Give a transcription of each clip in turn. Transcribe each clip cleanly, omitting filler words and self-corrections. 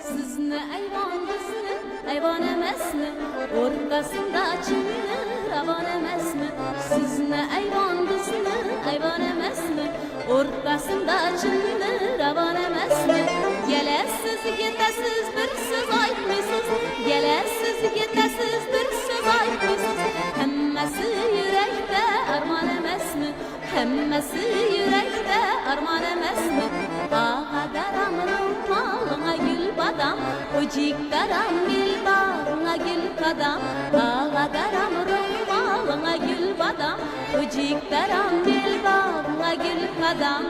Sizni ayvon bizni ayvon emasmi? O'rtasida chinni ravon emasmi? Sizni ayvon bizni ayvon emasmi? O'rtasida chinni ravon emasmi? Gelasiz ketasiz bir so'z aytmaysiz, gelasiz ketasiz bir so'z aytmaysiz. Hammasi yurakda armon emasmi? Hammasi yurakda armon emasmi? Ağadaram ro'molingga gul badam, o'jikdaram dilbog'ingga gul qadam. Ağadaram ro'molingga gul badam, o'jikdaram dilbog'ingga gul qadam.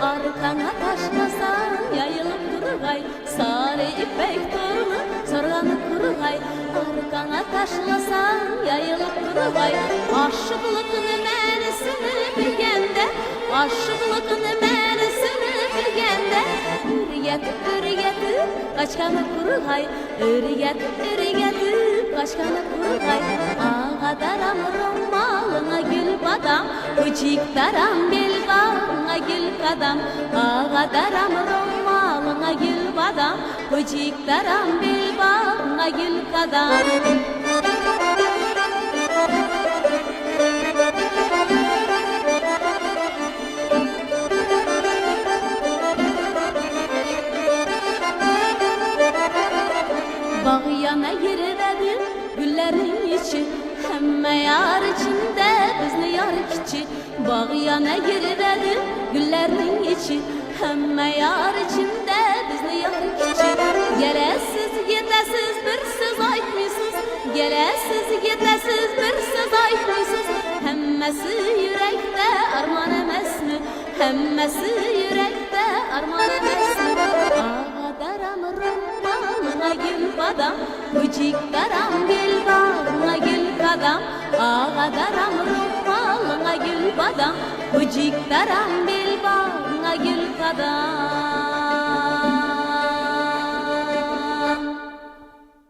Arkana taşlasan yayılıp durgay, sarı ipek torunu sorganıp durgay. Arkana taşlasan yayılıp durgay. Aşıklıkını menisini bilgende, aşıklıkını menisini bilgende. Ürgetip kaçkanıp durgay, ürgetip kaçkanıp durgay. Ağadaram ro'molingga gul badam, o'jikdaram belbog'ingga gul qadam. Ağadaram ro'molingga gul badam, o'jikdaram belbog'ingga gul qadam. Bağ yana yerivedim güllerin içi, hemme yar içinde bizni yar kiçi. Bağ yana yerivedim güllerin içi, hemme yar içinde bizni yar kiçi. Gelesiz yetesiz bir söz aytmaysiz, gelesiz yetesiz bir söz aytmaysiz. Hammasi yurakda armon emasmi? Hammasi yurakda armon emasmi? Ağadaram ro'molingga gul badam, o'jikdaram belbog'ingga gul qadam. Ağadaram ro'molingga gul badam, o'jikdaram belbog'ingga gul qadam.